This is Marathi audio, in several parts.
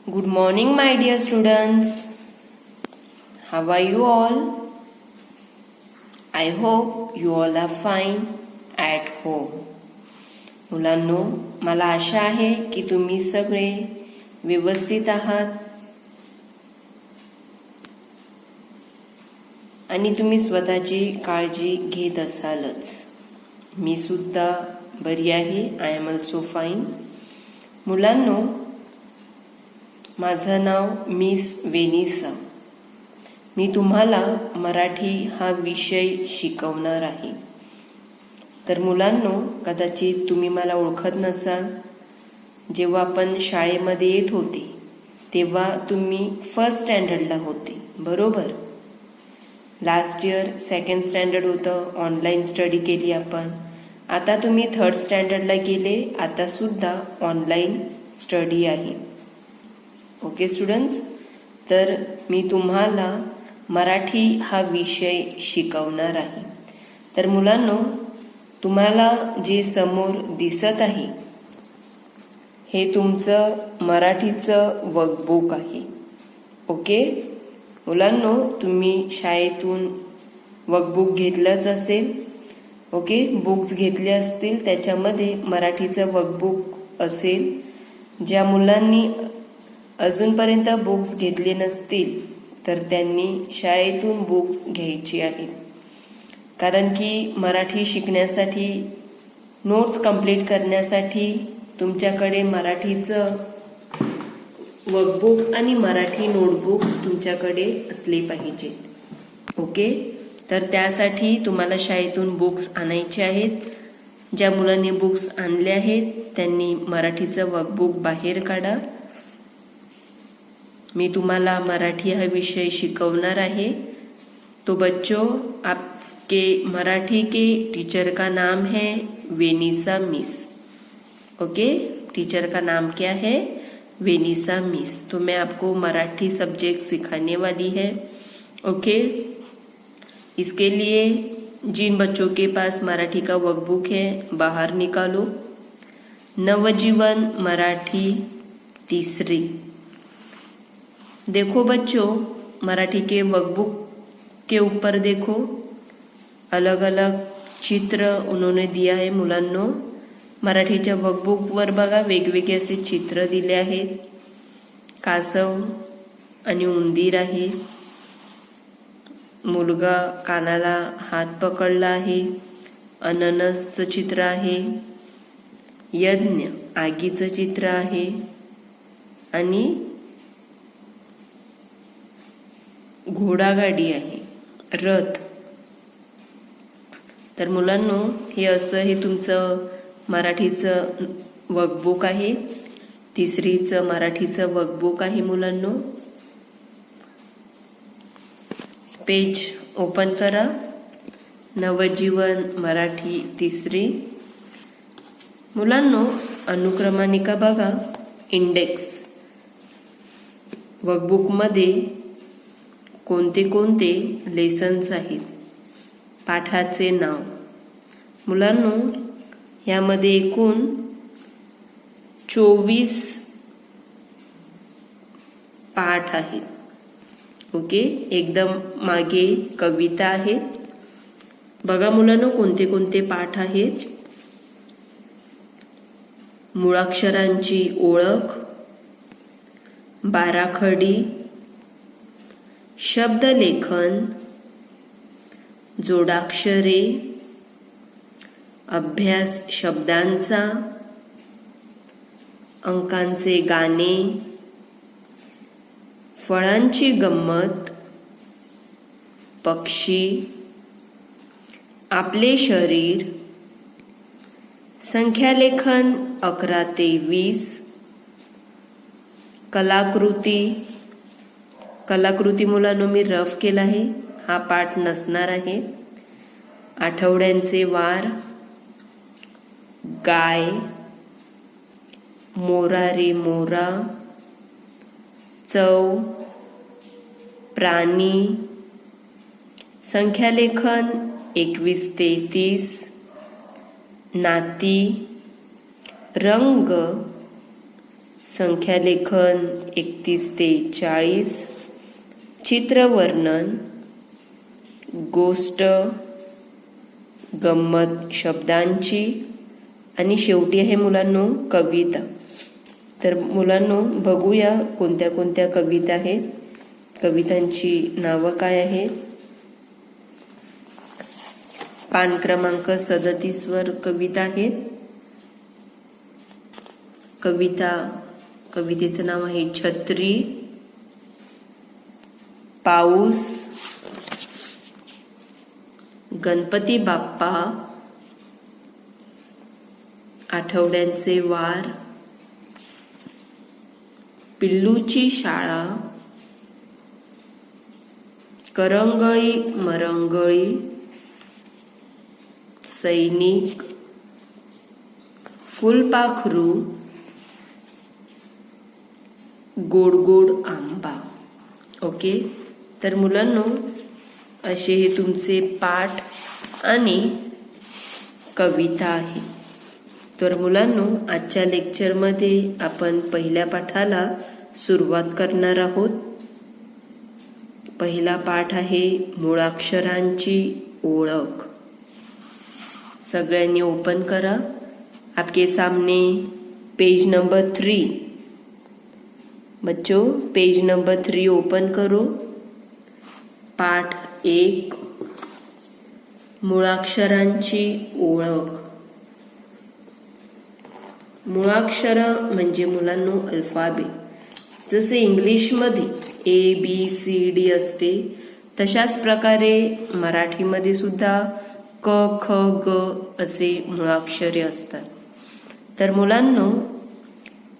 Good morning, my dear students. How are you all? I hope you all are fine at home. मुलांनो, मला आशा आहे की तुम्ही सगळे व्यवस्थित आहात आणि तुम्ही स्वतःची काळजी घेत असालच. मी सुद्धा बरी आहे. I am also fine. मुलांनो, माझं नाव मिस वेनिसा. मी तुम्हाला मराठी हा विषय शिकवणार आहे. तर मुलांनो, कदाचित तुम्ही मला ओळखत नसाल. जेव्हा आपण शाळेमध्ये येत होते तेव्हा तुम्ही फर्स्ट स्टँडर्डला होते, बरोबर? लास्ट इयर सेकंड स्टँडर्ड होतं. ऑनलाईन स्टडी केली आपण. आता तुम्ही थर्ड स्टँडर्डला गेले. आता सुद्धा ऑनलाईन स्टडी आहे. ओके स्टुडंट्स, तर मी तुम्हाला मराठी हा विषय शिकवणार आहे. तर मुलांनो, तुम्हाला जे समोर दिसत आहे हे तुमचं मराठीचं वर्कबुक आहे. ओके मुलांनो, तुम्ही शाळेतून वर्कबुक घेतलंच असेल. ओके, बुक्स घेतले असतील, त्याच्यामध्ये मराठीचं वर्कबुक असेल. ज्या मुलांनी अजूनपर्यंत बुक्स घेतले नसतील तर त्यांनी शाळेतून बुक्स घ्यायची आहेत. कारण की मराठी शिकण्यासाठी, नोट्स कंप्लीट करण्यासाठी तुमच्याकडे मराठीचं वर्कबुक आणि मराठी नोटबुक तुमच्याकडे असले पाहिजे. ओके, तर त्यासाठी तुम्हाला शाळेतून बुक्स आणायचे आहेत. ज्या मुलांनी बुक्स आणले आहेत त्यांनी मराठीचं वर्कबुक बाहेर काढा. मैं तुम्हाला मराठी हा विषय शिकवणार आहे. तो बच्चों, आपके मराठी के टीचर का नाम है वेनिसा मिस. ओके, टीचर का नाम क्या है? वेनिसा मिस. तो मैं आपको मराठी सब्जेक्ट सिखाने वाली है. ओके, इसके लिए जिन बच्चों के पास मराठी का वर्कबुक है बाहर निकालो. नवजीवन मराठी तीसरी. देखो बच्चों, मराठी के वर्कबुक के ऊपर देखो, अलग अलग चित्र उन्होंने दिया है. मुलांनो, मराठीच्या वर्कबुक वर बघा, वेगवेगळे असे चित्र दिले आहेत. कासव आणि उंदीर आहे. मुलगा कानाला हात पकडला आहे. अननसचं चित्र आहे. यज्ञ, आगीचं चित्र आहे. आणि घोडागाडी आहे, रथ. तर मुलांनो, हे असं हे तुमचं मराठीचं वर्कबुक आहे. तिसरीचं मराठीचं वर्कबुक आहे. मुलांनो, पेज ओपन करा. नवजीवन मराठी तिसरी. मुलांनो, अनुक्रमानिका बघा. इंडेक्स वर्कबुक मध्ये कोणते कोणते लेसन्स आहेत, पाठाचे नाव. मुलांनो, यामध्ये एकूण 24 पाठ आहेत. ओके, एकदम मागे कविता आहेत. बघा मुलांनो, कोणते कोणते पाठ आहेत. मुळाक्षरांची ओळख, बाराखडी, शब्दलेखन, जोडाक्षरे, अभ्यास शब्दांचा, अंकांचे गाणे, फळांची गंमत, पक्षी, आपले शरीर, संख्यालेखन 11 ते 20, कलाकृती. कलाकृती मुलांनो, मी रफ केला आहे, हा पाठ नसणार आहे. आठवड्यांचे वार, गाय, मोरा रे मोरा, चव, प्राणी, संख्यालेखन 21 ते 30, नाती, रंग, संख्यालेखन 31 ते 40, चित्रवर्णन, गोष्ट, गंमत शब्दांची आणि शेवटी आहे मुलांनो कविता. तर मुलांनो बघूया कोणत्या कोणत्या कविता आहेत, कवितांची नावं काय आहेत. पान क्रमांक 37 वर कविता आहेत. कवितेचं नाव आहे छत्री, पाऊस, गणपती बाप्पा, आठवड्यांचे वार, पिल्लूची शाळा, करंगळी मरंगळी, सैनिक, फुलपाखरू, गोड गोड आंबा. ओके, तर मुलांनो असे हे तुमचे पाठ आणि कविता आहे. तर मुलांनो आजच्या लेक्चरमध्ये आपण पहिल्या पाठाला सुरुवात करणार आहोत. पहिला पाठ आहे मुळाक्षरांची ओळख. सगळ्यांनी ओपन करा. आपके सामने पेज नंबर 3. बच्चों पेज नंबर 3 ओपन करो. पाठ 1 मुळाक्षरांची ओळख. मुळाक्षर म्हणजे मुलांनो अल्फाबेट. जसे इंग्लिशमध्ये ABCD असते तशाच प्रकारे मराठीमध्ये सुद्धा क ख ग असे मुळाक्षरे असतात. तर मुलांनो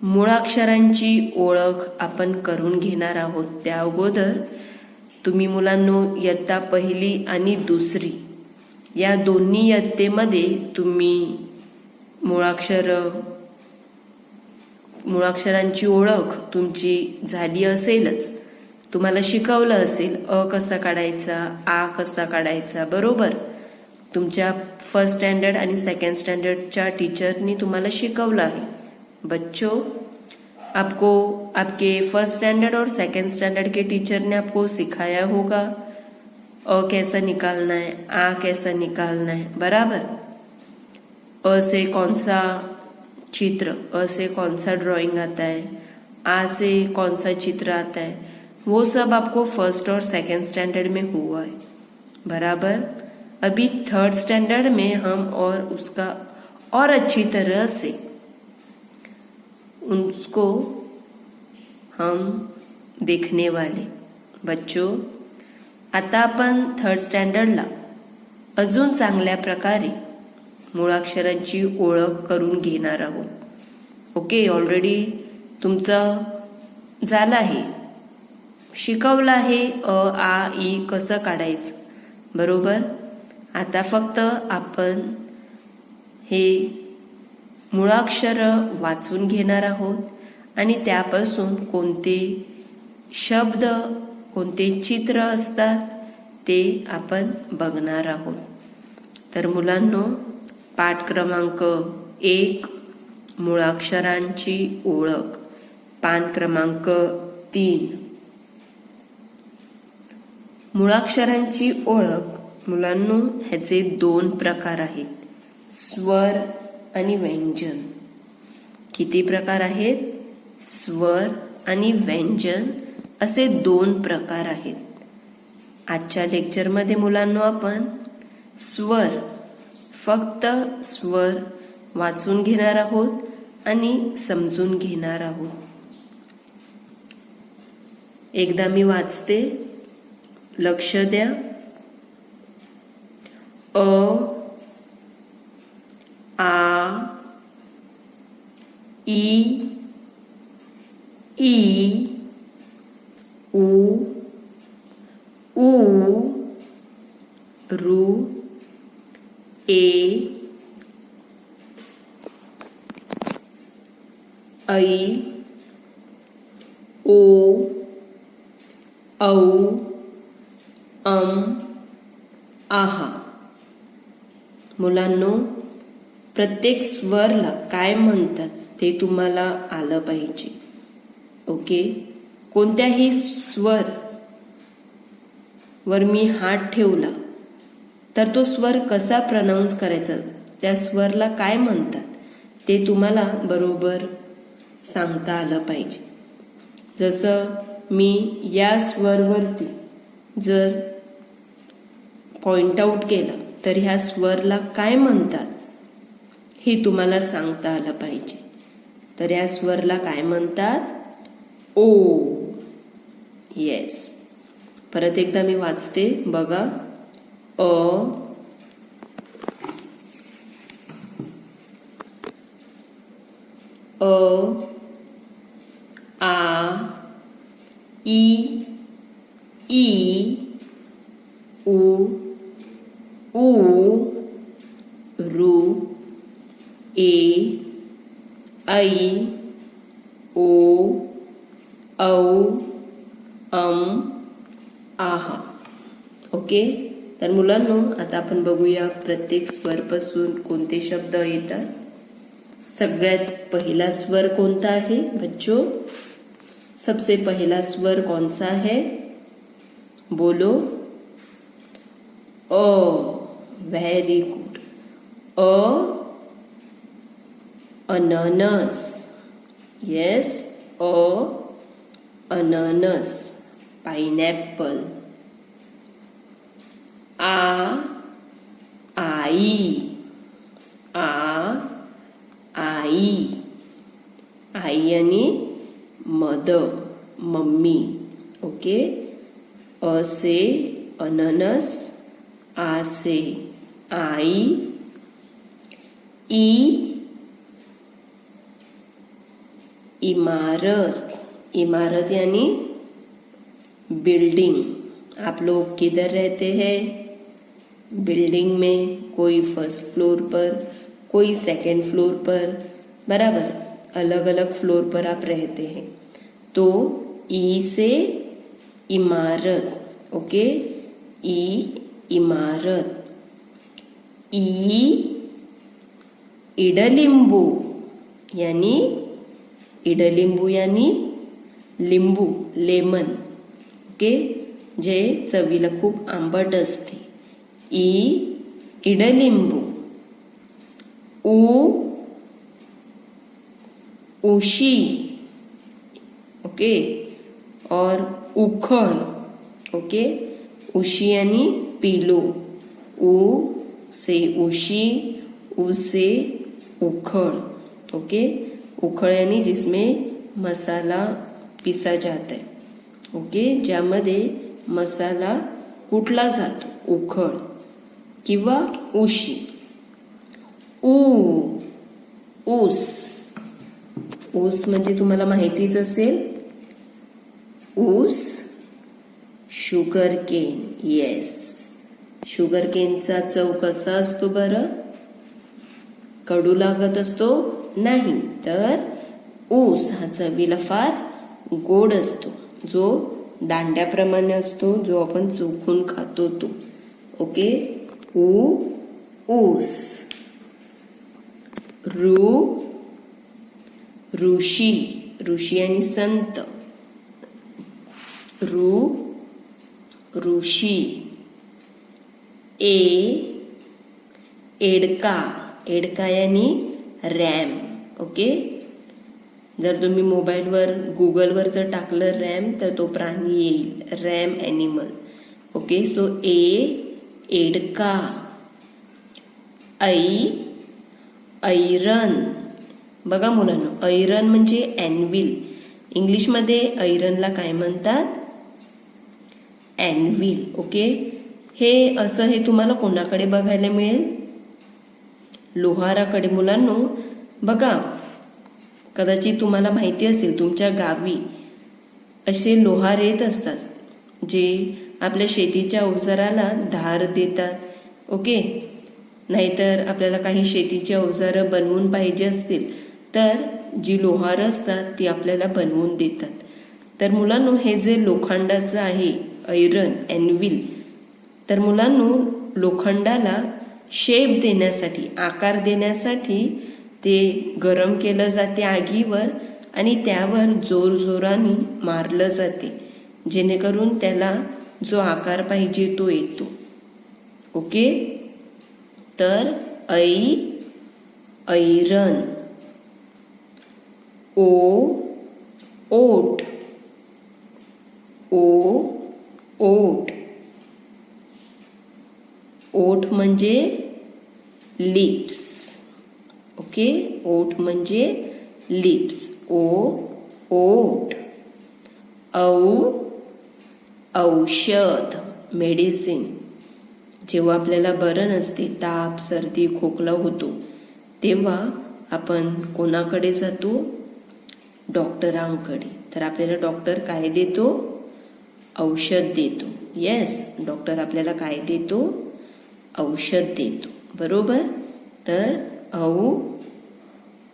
मुळाक्षरांची ओळख आपण करून घेणार आहोत. त्या अगोदर तुम्ही मुलांनो इयत्ता 1 आणि 2 या दोन्ही इयत्तेमध्ये तुम्ही मुळाक्षरांची ओळख तुमची झाली असेलच. तुम्हाला शिकवलं असेल अ कसा काढायचा, आ कसा काढायचा, बरोबर. तुमच्या फर्स्ट स्टैंडर्ड आणि सेकंड स्टैंडर्डच्या टीचरनी तुम्हाला शिकवलं आहे. बच्चों आपको आपके फर्स्ट स्टैंडर्ड और सेकंड स्टैंडर्ड के टीचर ने आपको सिखाया होगा अ कैसा निकालना है, आ कैसा निकालना है, बराबर. अ से कौन सा चित्र, अ से कौन सा ड्राइंग आता है, आ से कौन सा चित्र आता है, वो सब आपको फर्स्ट और सेकंड स्टैंडर्ड में हुआ है, बराबर. अभी थर्ड स्टैंडर्ड में हम और उसका और अच्छी तरह से उसको हम देखने वाले. बच्चों आता आपण थर्ड स्टँडर्डला अजून चांगल्या प्रकारे मुळाक्षरांची ओळख करून घेणार आहोत. ओके, ऑलरेडी तुमचं झालं आहे, शिकवलं आहे अ आ ई कसं काढायचं, बरोबर. आता फक्त आपण हे मुळाक्षर वाचून घेणार आहोत आणि त्यापासून कोणते शब्द, कोणते चित्र असतात ते आपण बघणार आहोत. तर मुलांनो पाठ क्रमांक 1 मुळाक्षरांची ओळख. पान क्रमांक 3 मुळाक्षरांची ओळख. मुलांनो ह्याचे 2 प्रकार आहेत, स्वर आणि व्यंजन. किती प्रकार आहेत? स्वर आणि व्यंजन असे 2 प्रकार आहेत. आजच्या लेक्चरमध्ये मुलांनो आपण स्वर, फक्त स्वर वाचून घेणार आहोत आणि समजून घेणार आहोत. एकदा मी वाचते, लक्ष द्या. अ आ ई ई उ ऊ रू ए ऐ ओ औ आहा. मुलांनो प्रत्येक स्वरला काय म्हणतात ते तुम्हाला आलं पाहिजे. ओके. कोणत्याही स्वर वर मी हात ठेवला तर तो स्वर कसा प्रोनाऊन्स करायचा, त्या स्वरला काय म्हणतात ते तुम्हाला बरोबर सांगता आलं पाहिजे. जसं मी या स्वरवरती जर पॉइंट आउट केलं तर ह्या स्वरला काय म्हणतात हे तुम्हाला सांगता आलं पाहिजे. तर या स्वरला काय म्हणतात? ओ. येस. परत एकदा मी वाचते बघा. अ, आ, ई, ई, उ, ऊ, रू, ए, ऐ, ओ, औ, आहा. ओके. तर मुलांनो, आता आपण बघूया प्रत्येक स्वरपासून कोणते शब्द येतात. सगळ्यात पहिला स्वर कोणता आहे बच्चों? सबसे पहला स्वर कौन सा है? बोलो. अ. Very good. अनानस. यस. अनानस. पाइनएप्पल. आई. आई. आई आणि मदर, मम्मी. ओके. अ से अनानस, आ से आई, ई इमारत. इमारत यानी बिल्डिंग. आप लोग किधर रहते हैं? बिल्डिंग में. कोई फर्स्ट फ्लोर पर, कोई सेकंड फ्लोर पर, बराबर. अलग अलग फ्लोर पर आप रहते हैं. तो ई से इमारत. ओके. ई इमारत. ई इडलिंबू यानी इडलिंबू यानी लिंबू, लेमन. ओके. जे चवीला खूप आंबट असते. ई इडलिंबू. ऊ उशी. ओके. और उखळ. ओके. उशी यानी पीलो. ऊ से उशी, ऊ से उखळ. ओके. उखळ यानी जिसमें मसाला पिसा जाता है. ओके. ज्यामध्ये मसाला कुटला जातो. उखळ किंवा उशी. ऊस. ऊस म्हणजे तुम्हाला माहितीच असेल. ऊस. Sugar cane. येस. शुगर केनचा चव कसा असतो बरं? कडू लागत असतो? नाही. तर ऊस हा चवीला फार गोड असतो. जो दांड्याप्रमाणे असतो, जो आपण चोखून खातो तो. ओके. ऊस. ऋषी. ऋषी आणि संत. ऋषी. एडका. एडका यानी रॅम. ओके. जर तुम्ही मोबाईलवर गुगलवर जर टाकलं रॅम तर तो प्राणी येईल. Ram animal. ओके. सो एडका. ऐरन. बघा मुलांनो, ऐरन म्हणजे एनविल. इंग्लिशमध्ये ऐरनला काय म्हणतात? एनविल. ओके. हे तुम्हाला कोणाकडे बघायला मिळेल? लोहाराकडे. मुलांनो बघा, कदाचित तुम्हाला माहिती असेल तुमच्या गावी असे लोहार येत असतात जे आपल्या शेतीच्या अवजाराला धार देतात. ओके. नाहीतर आपल्याला काही शेतीची अवजारं बनवून पाहिजे असतील तर जी लोहार असतात ती आपल्याला बनवून देतात. तर मुलांनो, हे जे लोखंडाचं आहे ऐरन, एनविल, तर मुलांनो लोखंडाला शेप देण्यासाठी, आकार देण्यासाठी ते गरम केलं जाते आगीवर आणि त्यावर जोरजोराने मारलं जाते जेणेकरून त्याला जो आकार पाहिजे तो येतो. ओके. तर ऐरण, ओट, ओट. ओठ म्हणजे लिप्स. ओके. ओठ म्हणजे लिप्स. ओट. औषध, मेडिसिन. जेव्हा आपल्याला बरं नसते, ताप, सर्दी, खोकला होतो, तेव्हा आपण कोणाकडे जातो? डॉक्टरांकडे. तर आपल्याला डॉक्टर काय देतो? औषध देतो. येस, डॉक्टर आपल्याला काय देतो? औषध देतो. बरोबर. तर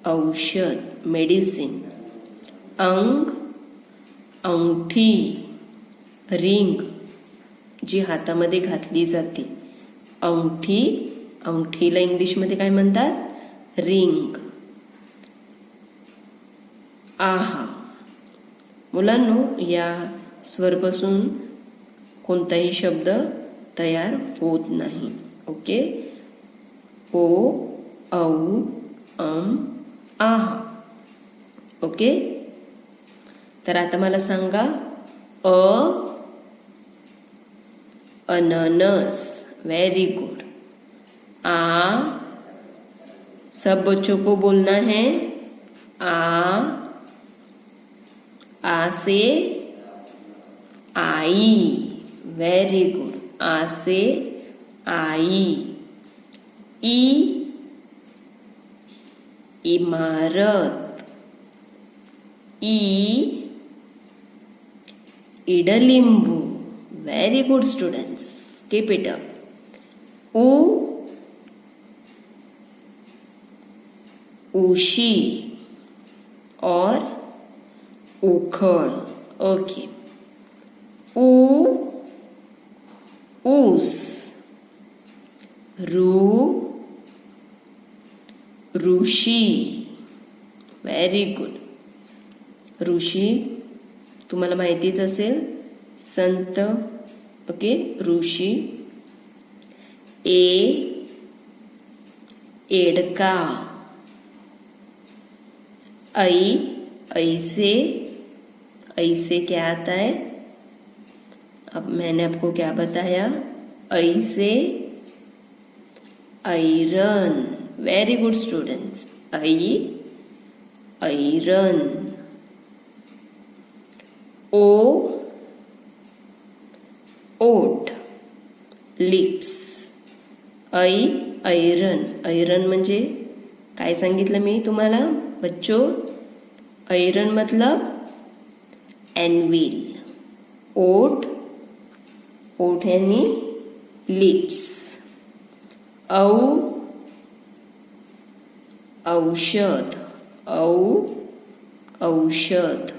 औषध, मेडिसिन. अंगठी, रिंग, जी हातामध्ये घातली जाते. अंगठीला इंग्लिशमध्ये काय म्हणतात? रिंग. आहा. मुलांनो, या स्वरपासून कोणताही शब्द तयार होत नाही. ओके. आहा. ओके. तर आता मला सांगा, अननस. Very good. सब बच्चों को बोलना है. आ से आई. Very good. आ से आई. इमारत. इडलिंबू. Very good students. Keep it up. उशी और उखड़. ओके. ऊस. ऋषी. Very good. ऋषी तुम्हाला माहितीच असेल, संत. ओके. ऋषी. एडका. ऐसे क्या आता है? अब मैंने आपको क्या बताया? ऐसे iron. Very good students. Iron. ओठ, लिप्स. आयरन. आयरन म्हणजे काय सांगितलं मी तुम्हाला बच्चो? आयरन मतलब एनविल. ओठ यानी लिप्स. औषध. औषध.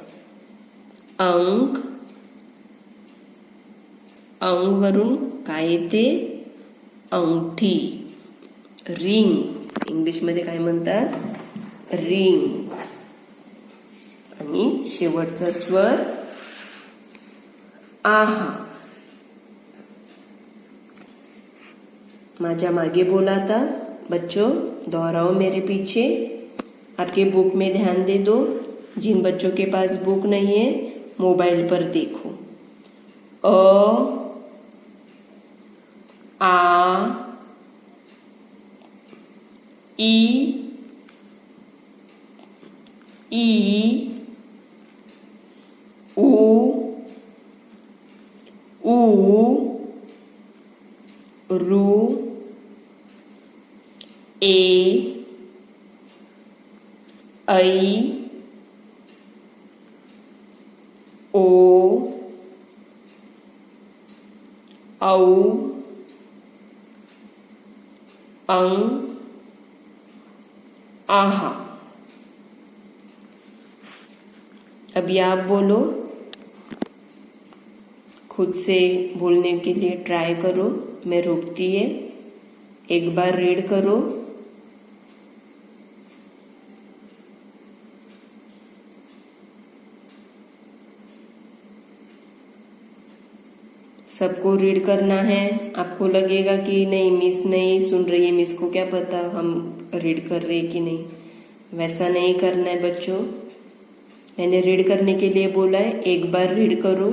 अंग वरून काय येते? अंगठी. रिंग. इंग्लिश मध्ये काय म्हणतात? रिंग. आणि शेवटचा स्वर आहा. माझ्या मागे बोला था बच्चों. दोहराओ मेरे पीछे. आपके बुक में ध्यान दे दो. जिन बच्चों के पास बुक नहीं है, मोबाइल पर देखो. रू. ओ. आहा. अभी आप बोलो. खुद से बोलने के लिए ट्राई करो. मैं रोकती है. एक बार रीड करो. सबको रीड करना है। आपको लगेगा कि नहीं मिस नहीं सुन रही है, मिस को क्या पता हम रीड कर रहे कि नहीं। वैसा नहीं करना है बच्चों। मैंने रीड करने के लिए बोला है, एक बार रीड करो,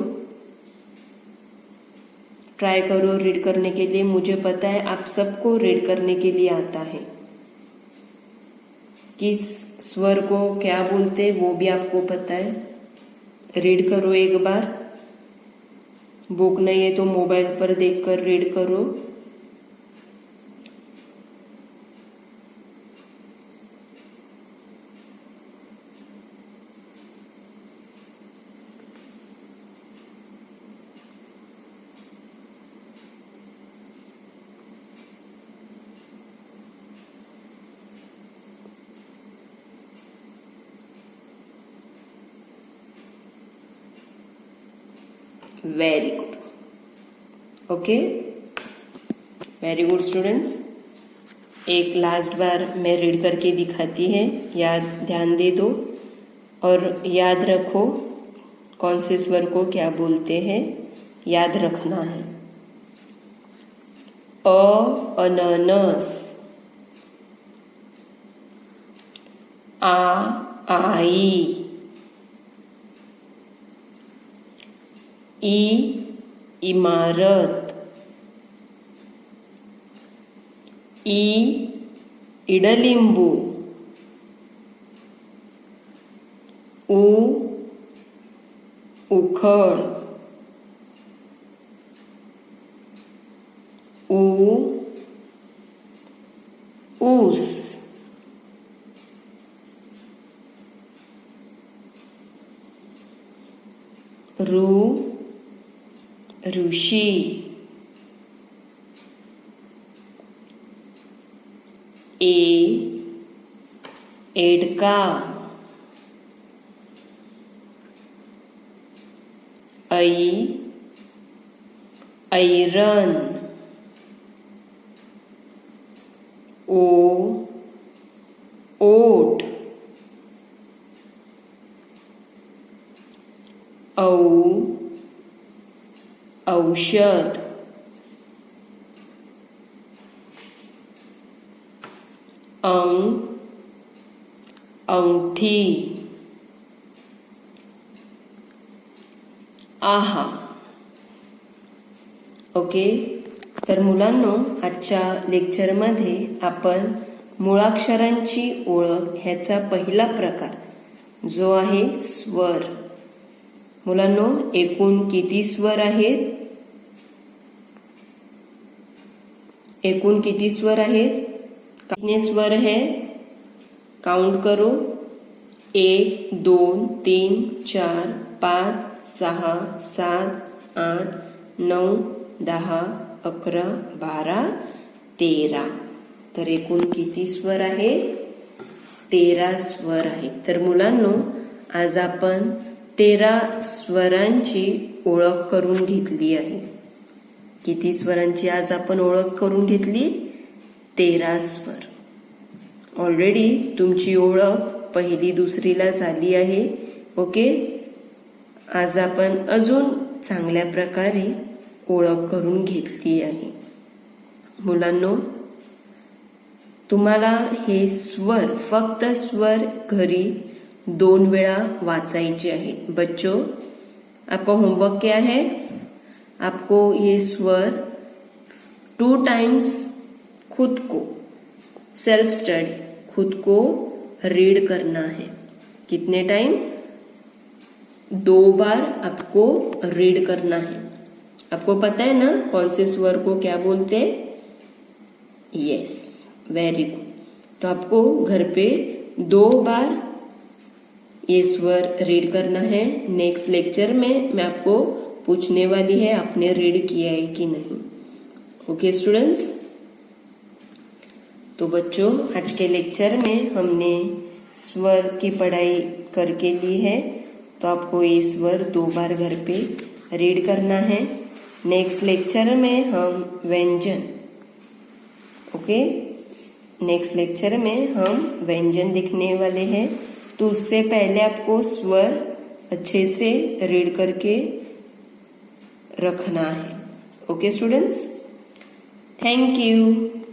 ट्राई करो रीड करने के लिए। मुझे पता है आप सबको रीड करने के लिए आता है। किस स्वर को क्या बोलते हैं वो भी आपको पता है। रीड करो एक बार। बुक नहीं है तो मोबाइल पर देखकर रीड करो। Very good. Okay, very good students. एक लास्ट बार मैं रीड करके दिखाती है, याद ध्यान दे दो और याद रखो कौन से स्वर को क्या बोलते हैं, याद रखना है। अनानास, आई, इमारत, इडलिंबू, उखळ, ऊस, ऋषी, एडका, ऐरण, ओट, औषध, अंगठी, आहा। ओके, तर मुलांनो आजच्या लेक्चरमध्ये आपण मुळाक्षरांची ओळख ह्याचा पहिला प्रकार जो आहे स्वर। मुलांनो एकूण किती स्वर आहेत? एकूण किती स्वर आहेत? कितने स्वर है? काउंट करो। 1 2 3 4 5 6 7 8 9 10 11 12 13। तर एकूण किती स्वर आहेत? 13 स्वर आहेत। तर मुलांनो आज आपण 13 स्वरांची ओळख करून घेतली आहे। किती स्वरांची आज आपण ओळख करून घेतली? 13 स्वर। ऑलरेडी तुमची ओळख पहिली दुसरीला झाली आहे। ओके, आज आपण अजून चांगल्या प्रकारे ओळख करून घेतली आहे। मुलांनो तुम्हाला हे स्वर फक्त स्वर घरी 2 वेळा वाचायचे आहेत। बच्चों आपका होमवर्क क्या है? आपको ये स्वर 2 टाइम्स खुद को सेल्फ स्टडी खुद को रीड करना है। कितने टाइम? 2 बार आपको रीड करना है। आपको पता है ना कौन से स्वर को क्या बोलते हैं? Yes, very good. तो आपको घर पे 2 बार ये स्वर रीड करना है। नेक्स्ट लेक्चर में मैं आपको पूछने वाली है आपने रीड किया है कि नहीं। ओके स्टूडेंट्स, तो बच्चों आज के लेक्चर में हमने स्वर की पढ़ाई करके ली है। तो आपको ये स्वर 2 बार घर पे रीड करना है। नेक्स्ट लेक्चर में हम व्यंजन, ओके, नेक्स्ट लेक्चर में हम व्यंजन दिखने वाले हैं। तो उससे पहले आपको स्वर अच्छे से रीड करके रखना है। Okay, students? Thank you.